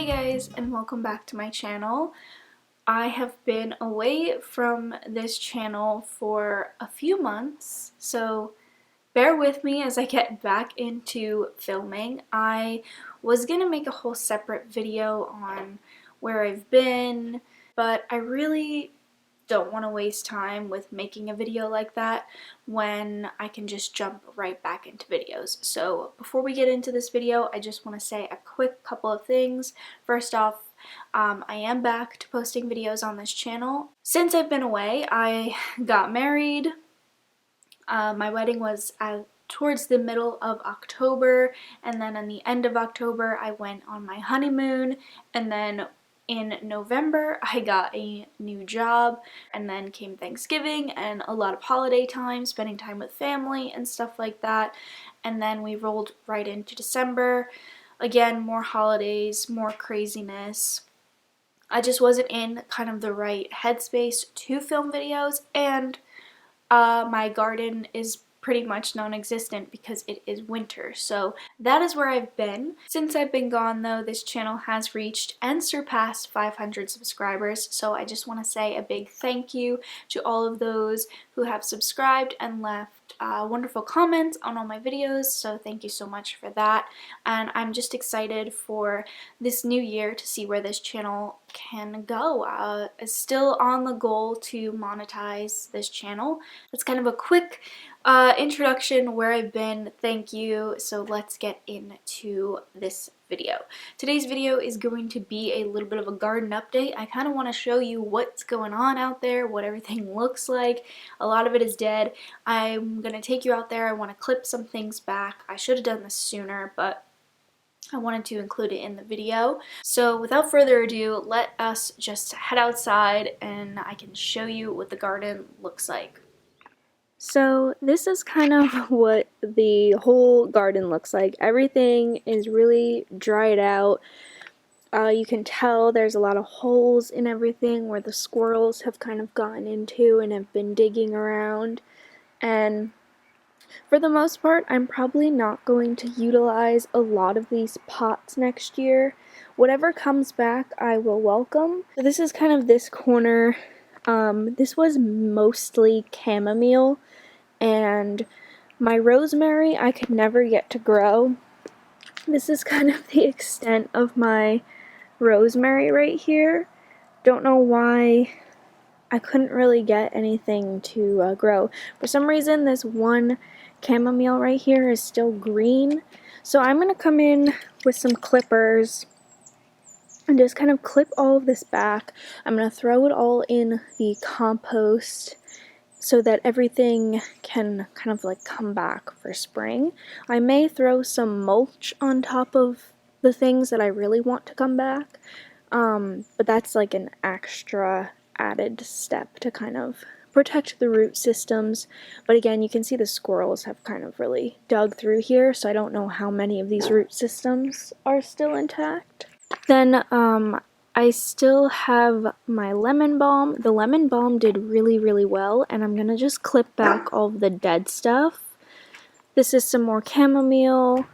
guys, and welcome back to my channel. I have been away from this channel for a few months, so bear with me as I get back into filming. I was gonna make a whole separate video on where I've been, but I really don't want to waste time with making a video like that when I can just jump right back into videos. So before we get into this video, I just want to say a quick couple of things. First off, I am back to posting videos on this channel. Since I've been away, I got married. My wedding was towards the middle of October, and then in the end of October I went on my honeymoon, and then in November I got a new job, and then came Thanksgiving and a lot of holiday time, spending time with family and stuff like that, and then we rolled right into December. Again, more holidays, more craziness. I just wasn't in kind of the right headspace to film videos, and my garden is pretty much non-existent because it is winter. So that is where I've been. Since I've been gone though, this channel has reached and surpassed 500 subscribers, so I just want to say a big thank you to all of those who have subscribed and left wonderful comments on all my videos, so thank you so much for that. And I'm just excited for this new year to see where this channel can go. It's still on the goal to monetize this channel. It's kind of a quick introduction where I've been, thank you. So let's get into this video. Today's video is going to be a little bit of a garden update. I kind of want to show you what's going on out there, what everything looks like. A lot of it is dead. I'm going to take you out there. I want to clip some things back. I should have done this sooner, but I wanted to include it in the video. So without further ado, let us just head outside and I can show you what the garden looks like. So this is kind of what the whole garden looks like. Everything is really dried out. You can tell there's a lot of holes in everything where the squirrels have kind of gotten into and have been digging around. And for the most part, I'm probably not going to utilize a lot of these pots next year. Whatever comes back, I will welcome. So this is kind of this corner. This was mostly chamomile, and my rosemary I could never get to grow. This is kind of the extent of my rosemary right here. Don't know why I couldn't really get anything to grow. For some reason, this one chamomile right here is still green. So I'm going to come in with some clippers and just kind of clip all of this back. I'm going to throw it all in the compost so that everything can kind of like come back for spring. I may throw some mulch on top of the things that I really want to come back, but that's like an extra added step to kind of protect the root systems. But again, you can see the squirrels have kind of really dug through here, so I don't know how many of these root systems are still intact. Then I still have my lemon balm. The lemon balm did really, really well, and I'm gonna just clip back all of the dead stuff. This is some more chamomile.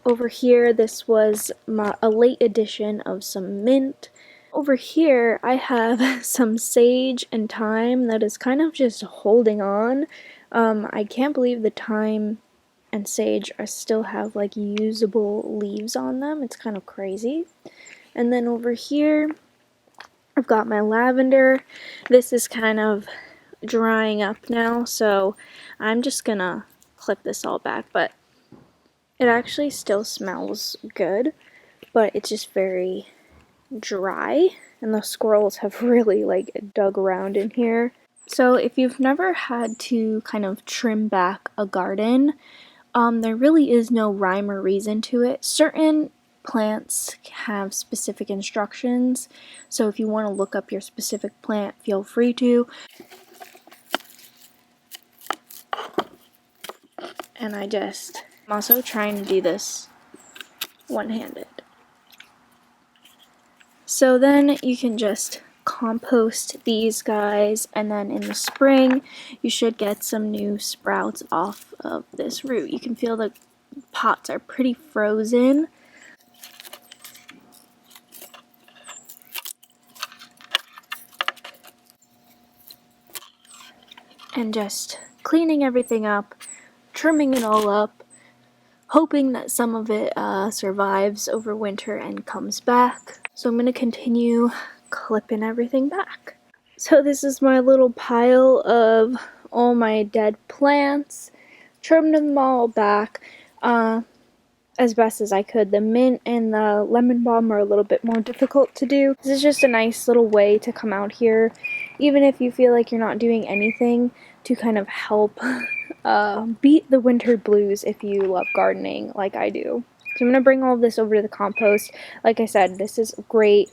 Over here, this was a late addition of some mint. Over here, I have some sage and thyme that is kind of just holding on. I can't believe the thyme and sage still have like usable leaves on them. It's kind of crazy. And then over here, I've got my lavender. This is kind of drying up now, so I'm just gonna clip this all back, but it actually still smells good, but it's just very dry, and the squirrels have really like dug around in here. So if you've never had to kind of trim back a garden, there really is no rhyme or reason to it. Certain plants have specific instructions, so if you want to look up your specific plant, feel free to. And I'm also trying to do this one-handed. So then you can just compost these guys, and then in the spring you should get some new sprouts off of this root. You can feel the pots are pretty frozen. and just cleaning everything up, trimming it all up, hoping that some of it survives over winter and comes back. So I'm going to continue clipping everything back. So this is my little pile of all my dead plants. Trimmed them all back as best as I could. The mint and the lemon balm are a little bit more difficult to do. This is just a nice little way to come out here, even if you feel like you're not doing anything, to kind of help beat the winter blues if you love gardening like I do. So I'm going to bring all of this over to the compost. Like I said, this is great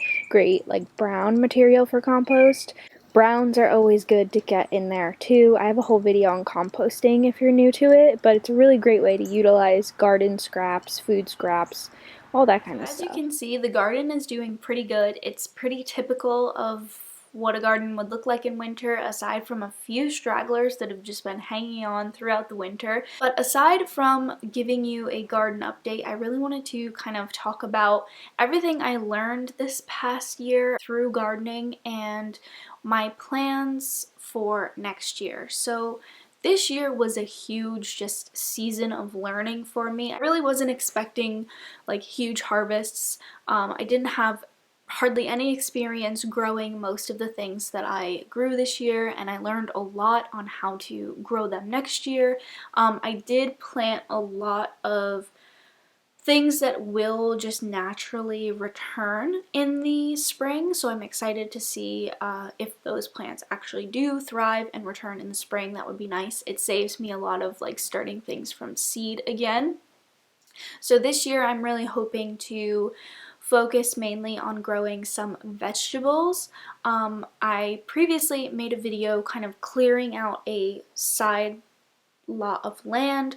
like brown material for compost. Browns are always good to get in there too. I have a whole video on composting if you're new to it, but it's a really great way to utilize garden scraps, food scraps, all that kind of stuff. As you can see, the garden is doing pretty good. It's pretty typical of what a garden would look like in winter, aside from a few stragglers that have just been hanging on throughout the winter. But aside from giving you a garden update, I really wanted to kind of talk about everything I learned this past year through gardening and my plans for next year. So this year was a huge just season of learning for me. I really wasn't expecting like huge harvests. I didn't have hardly any experience growing most of the things that I grew this year, and I learned a lot on how to grow them next year. I did plant a lot of things that will just naturally return in the spring, so I'm excited to see if those plants actually do thrive and return in the spring. That would be nice. It saves me a lot of like starting things from seed again. So this year I'm really hoping to focus mainly on growing some vegetables. I previously made a video kind of clearing out a side lot of land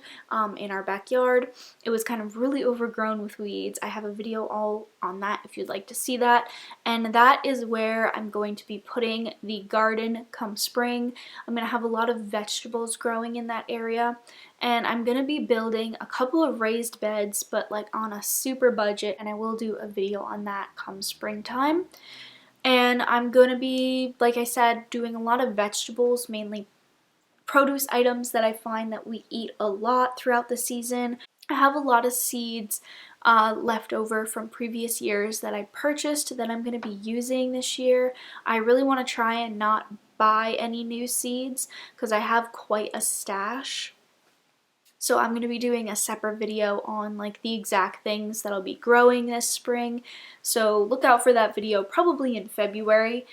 in our backyard. It was kind of really overgrown with weeds. I have a video all on that if you'd like to see that, and that is where I'm going to be putting the garden come spring. I'm going to have a lot of vegetables growing in that area, and I'm going to be building a couple of raised beds, but like on a super budget, and I will do a video on that come springtime. And I'm going to be, like I said, doing a lot of vegetables, mainly produce items that I find that we eat a lot throughout the season. I have a lot of seeds left over from previous years that I purchased that I'm going to be using this year. I really want to try and not buy any new seeds because I have quite a stash. So I'm going to be doing a separate video on like the exact things that I'll be growing this spring. So look out for that video probably in February.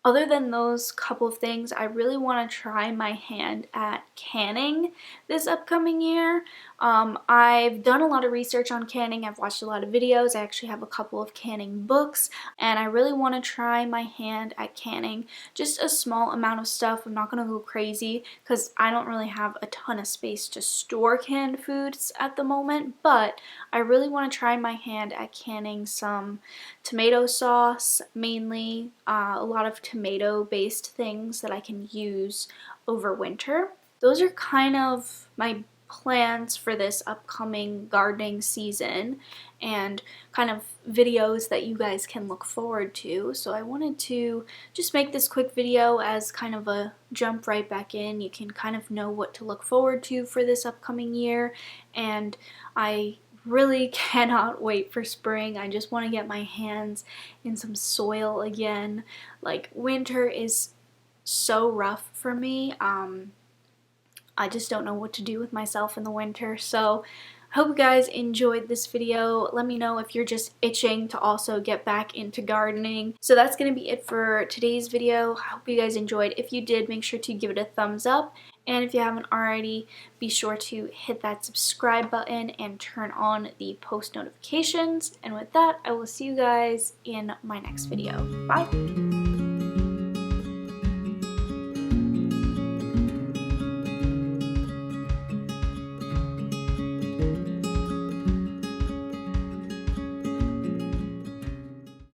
Other than those couple of things, I really want to try my hand at canning this upcoming year. I've done a lot of research on canning. I've watched a lot of videos. I actually have a couple of canning books, and I really want to try my hand at canning just a small amount of stuff. I'm not going to go crazy because I don't really have a ton of space to store canned foods at the moment, but I really want to try my hand at canning some tomato sauce, mainly a lot of tomato based things that I can use over winter. Those are kind of my plans for this upcoming gardening season and kind of videos that you guys can look forward to. So I wanted to just make this quick video as kind of a jump right back in. You can kind of know what to look forward to for this upcoming year, and I really cannot wait for spring. I just want to get my hands in some soil again. Like, winter is so rough for me. I just don't know what to do with myself in the winter. So I hope you guys enjoyed this video. Let me know if you're just itching to also get back into gardening. So that's going to be it for today's video. I hope you guys enjoyed. If you did, make sure to give it a thumbs up. And if you haven't already, be sure to hit that subscribe button and turn on the post notifications. And with that, I will see you guys in my next video. Bye!